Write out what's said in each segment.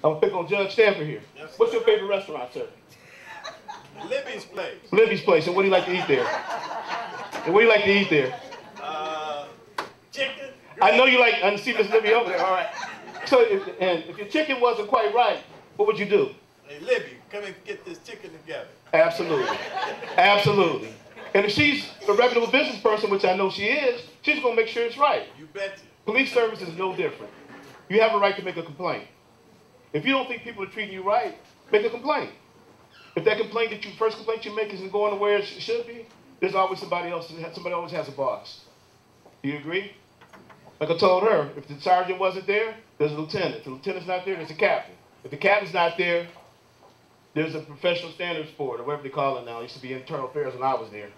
I'm going to pick on Judge Stanford here. Yes, What's your favorite restaurant, sir? Libby's place. Libby's place. And what do you like to eat there? And what do you like to eat there? Chicken. I know you like, I see Miss Libby over there, all right. So, if your chicken wasn't quite right, what would you do? Hey, Libby, come and get this chicken together. Absolutely. Absolutely. And if she's a reputable business person, which I know she is, she's going to make sure it's right. You betcha. Police service is no different. You have a right to make a complaint. If you don't think people are treating you right, make a complaint. If that complaint first complaint you make isn't going to where it should be, there's always somebody else. Somebody always has a boss. Do you agree? Like I told her, if the sergeant wasn't there, there's a lieutenant. If the lieutenant's not there, there's a captain. If the captain's not there, there's a professional standards board, or whatever they call it now. It used to be internal affairs when I was there.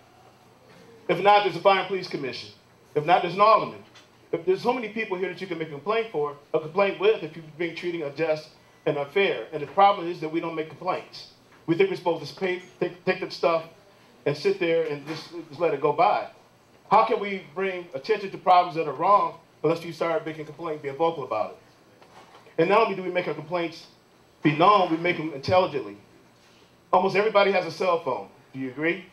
If not, there's a fire and police commission. If not, there's an alderman. If there's so many people here that you can make a complaint with if you're being treated unjust and unfair. And the problem is that we don't make complaints. We think we're supposed to take that stuff and sit there and just let it go by. How can we bring attention to problems that are wrong unless you start making complaints, being vocal about it? And not only do we make our complaints be known, we make them intelligently. Almost everybody has a cell phone. Do you agree?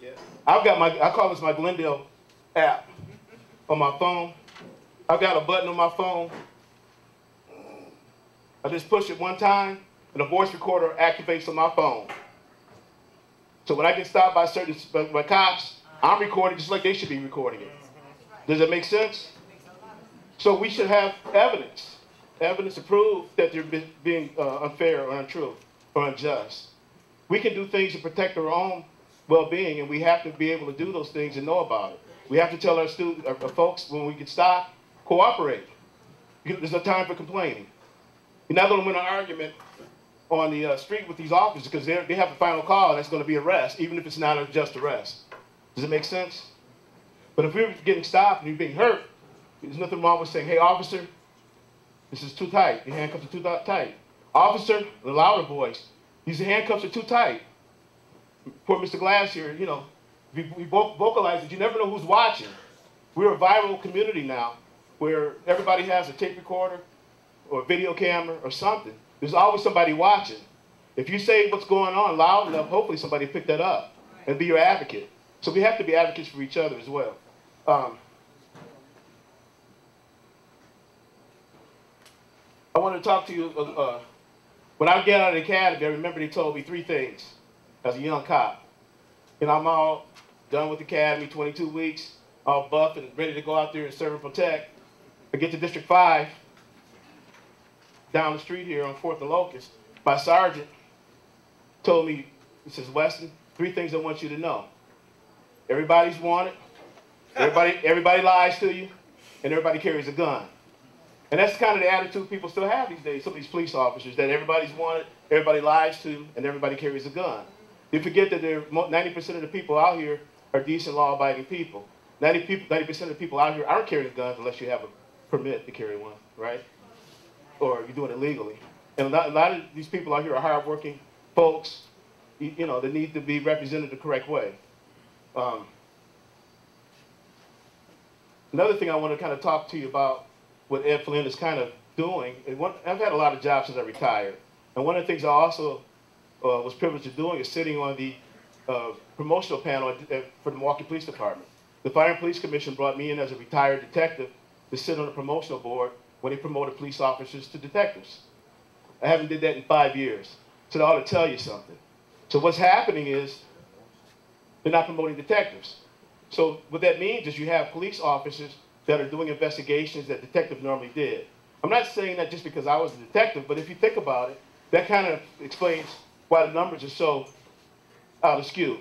Yes. I call this my Glendale app on my phone. I've got a button on my phone. I just push it one time, and a voice recorder activates on my phone. So when I get stopped by cops, I'm recording just like they should be recording it. Does that make sense? So we should have evidence to prove that they're being unfair or untrue or unjust. We can do things to protect our own well-being, and we have to be able to do those things and know about it. We have to tell our folks when we get stopped, cooperate. There's no time for complaining. You're not going to win an argument on the street with these officers because they have the final call, and that's going to be arrest, even if it's not a just arrest. Does it make sense? But if we're getting stopped and you're being hurt, there's nothing wrong with saying, hey, officer, this is too tight. Your handcuffs are too tight. Officer, the louder voice, these handcuffs are too tight. Poor Mr. Glass here, you know, we vocalize it. You never know who's watching. We're a viral community now where everybody has a tape recorder or a video camera or something. There's always somebody watching. If you say what's going on loud enough, hopefully somebody pick that up and be your advocate. So we have to be advocates for each other as well. I want to talk to you, when I get out of the academy, I remember they told me 3 things as a young cop. And I'm all done with the academy, 22 weeks, all buff and ready to go out there and serve and protect. I get to District 5, down the street here on 4th and Locust. My sergeant told me, he says, Weston, 3 things I want you to know. Everybody's wanted, everybody lies to you, and everybody carries a gun. And that's kind of the attitude people still have these days, some of these police officers, that everybody's wanted, everybody lies to, and everybody carries a gun. You forget that 90% of the people out here are decent, law-abiding people. 90% of the people out here aren't carrying guns unless you have a permit to carry one, right? Or you're doing it legally. And a lot of these people out here are hardworking folks, you know, that need to be represented the correct way. Another thing I want to kind of talk to you about what Ed Flynn is kind of doing, I've had a lot of jobs since I retired. And one of the things I also was privileged of doing is sitting on the promotional panel for the Milwaukee Police Department. The Fire and Police Commission brought me in as a retired detective to sit on the promotional board when they promoted police officers to detectives. I haven't did that in 5 years. So that ought to tell you something. So what's happening is they're not promoting detectives. So what that means is you have police officers that are doing investigations that detectives normally did. I'm not saying that just because I was a detective, but if you think about it, that kind of explains why the numbers are so out of skew.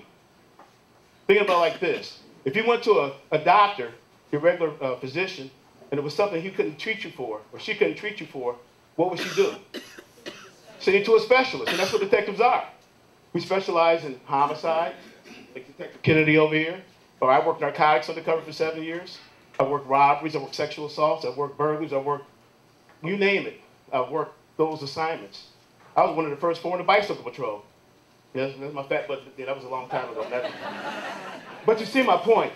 Think about it like this. If you went to a doctor, your regular physician, and it was something he couldn't treat you for, or she couldn't treat you for, what would she do? Send you to a specialist, and that's what detectives are. We specialize in homicide, like Detective Kennedy over here, or I worked narcotics undercover for 7 years. I worked robberies, I worked sexual assaults, I worked burglaries, I worked, you name it. I worked those assignments. I was one of the first 4 on the bicycle patrol. Yes, that's my fat butt. Yeah, that was a long time ago. But you see my point.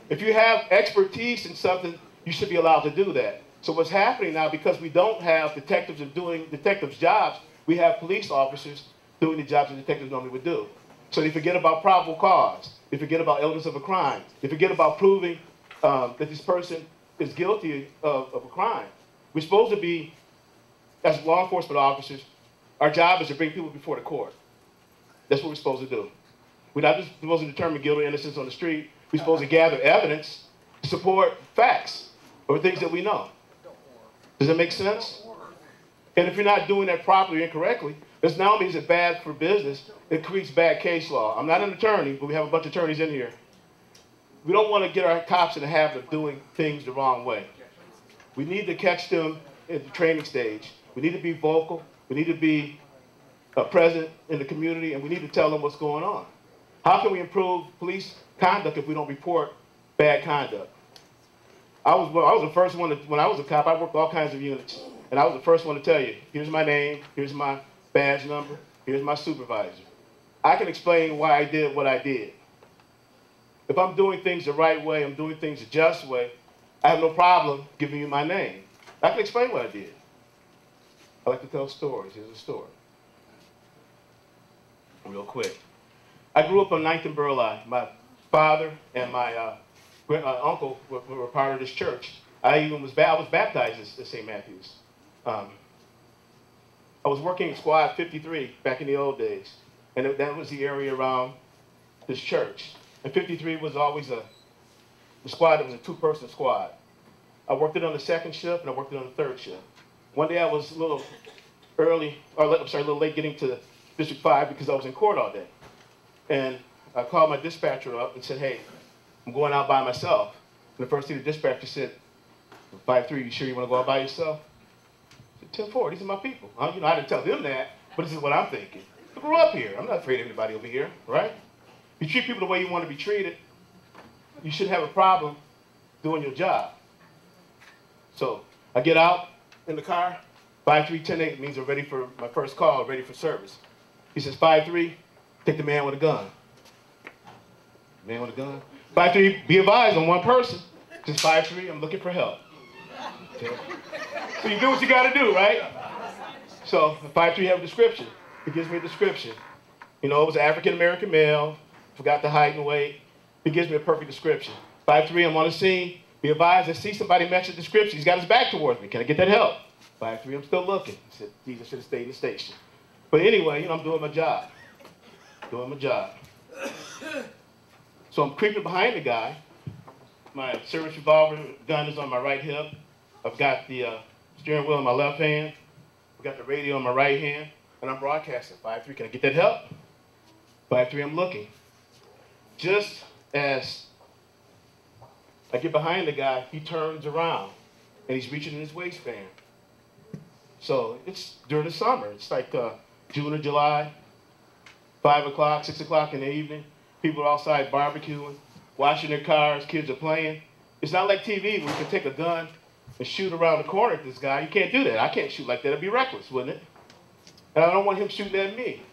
If you have expertise in something, you should be allowed to do that. So what's happening now, because we don't have detectives doing detectives' jobs, we have police officers doing the jobs that detectives normally would do. So they forget about probable cause. They forget about elements of a crime. They forget about proving that this person is guilty of a crime. We're supposed to be, as law enforcement officers, our job is to bring people before the court. That's what we're supposed to do. We're not just supposed to determine guilt or innocence on the street. We're supposed to gather evidence to support facts or things that we know. Does that make sense? And if you're not doing that properly or incorrectly, this not only is it bad for business, it creates bad case law. I'm not an attorney, but we have a bunch of attorneys in here. We don't want to get our cops in the habit of doing things the wrong way. We need to catch them at the training stage. We need to be vocal. We need to be present in the community, and we need to tell them what's going on. How can we improve police conduct if we don't report bad conduct? I was the first one, when I was a cop, I worked all kinds of units. And I was the first one to tell you, here's my name, here's my badge number, here's my supervisor. I can explain why I did what I did. If I'm doing things the right way, I'm doing things the just way, I have no problem giving you my name. I can explain what I did. I like to tell stories. Here's a story. Real quick. I grew up on 9th and Burleigh. My father and my uncle were part of this church. I was baptized at St. Matthew's. I was working in Squad 53 back in the old days, and that was the area around this church. And 53 was always the squad that was a two-person squad. I worked it on the second shift, and I worked it on the third shift. One day I was a little late getting to District 5 because I was in court all day. And I called my dispatcher up and said, hey, I'm going out by myself. And the first thing the dispatcher said, 5-3, you sure you want to go out by yourself? I said, 10-4, these are my people. I didn't tell them that, but this is what I'm thinking. I grew up here. I'm not afraid of anybody over here, right? If you treat people the way you want to be treated, you shouldn't have a problem doing your job. So I get out in the car. 5-3-10-8 means I'm ready for my first call, ready for service. He says, 5-3, take the man with a gun. Man with a gun. 5-3, be advised on one person. He says, 5-3, I'm looking for help. Okay. So you do what you got to do, right? So 5-3 have a description. He gives me a description. You know, it was an African-American male, forgot the height and weight. He gives me a perfect description. 5-3, I'm on the scene. Be advised, I see somebody match the description. He's got his back towards me. Can I get that help? 5-3, I'm still looking. I said, geez, I should have stayed in the station. But anyway, I'm doing my job. Doing my job. So I'm creeping behind the guy. My service revolver gun is on my right hip. I've got the steering wheel in my left hand. I've got the radio in my right hand. And I'm broadcasting. 5-3, can I get that help? 5-3, I'm looking. Just as I get behind the guy, he turns around. And he's reaching in his waistband. So it's during the summer. It's like June or July, 5 o'clock, 6 o'clock in the evening. People are outside barbecuing, washing their cars, kids are playing. It's not like TV where you can take a gun and shoot around the corner at this guy. You can't do that. I can't shoot like that. It'd be reckless, wouldn't it? And I don't want him shooting at me.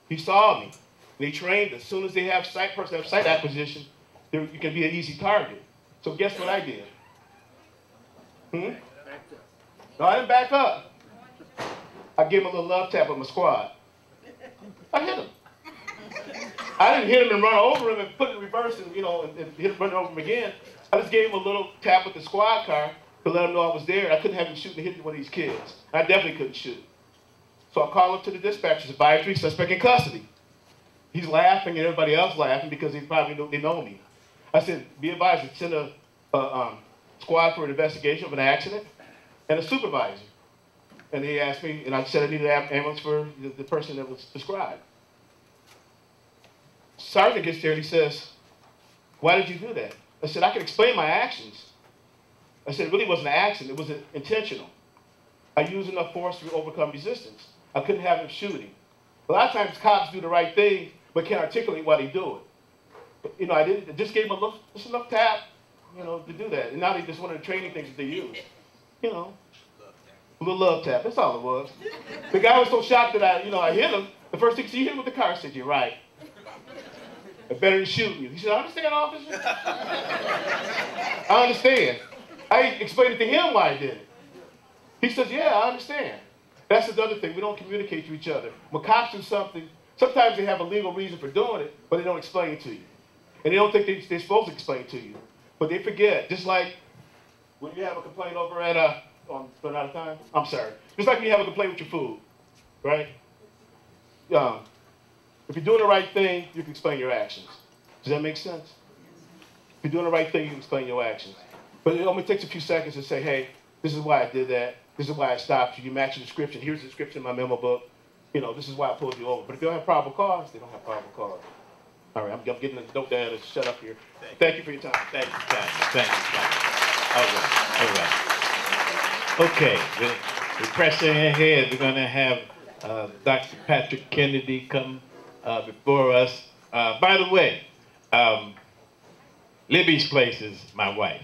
He saw me. And he trained. As soon as they have sight acquisition, you can be an easy target. So guess what I did? No, I didn't back up. I gave him a little love tap with my squad. I hit him. I didn't hit him and run over him and put it in reverse and, run over him again. I just gave him a little tap with the squad car to let him know I was there. I couldn't have him shoot and hit one of these kids. I definitely couldn't shoot. So I called up to the dispatcher, 5-3, suspect in custody. He's laughing and everybody else laughing because they know me. I said, be advised, send a squad for an investigation of an accident and a supervisor. And he asked me, and I said I needed an ambulance for the person that was described. Sergeant gets there and he says, why did you do that? I said, I can explain my actions. I said, it really wasn't an accident, it was intentional. I used enough force to overcome resistance. I couldn't have him shooting. A lot of times cops do the right thing, but can't articulate why they do it. But, I just gave him just enough tap, to do that. And now they just one of the training things that they use. A little love tap, that's all it was. The guy was so shocked that I hit him. The first thing he hit him with the car, I said, you're right. It's better than shooting you. He said, I understand, officer. I understand. I I explained it to him why I did it. He says, yeah, I understand. That's another thing. We don't communicate to each other. When cops do something, sometimes they have a legal reason for doing it, but they don't explain it to you. And they don't think they're supposed to explain it to you. But they forget. Just like when you have a complaint over at run out of time? I'm sorry. Just like when you have a complaint with your food, right? If you're doing the right thing, you can explain your actions. Does that make sense? If you're doing the right thing, you can explain your actions. But it only takes a few seconds to say, hey, this is why I did that. This is why I stopped you. You match the description. Here's the description in my memo book. You know, this is why I pulled you over. But if you don't have probable cause, they don't have probable cause. All right, I'm getting a note down to shut up here. Thank you for your time. Thank you, Thank you, All right. Okay, we're pressing ahead. We're going to have Dr. Patrick Kennedy come before us. By the way, Libby's place is my wife.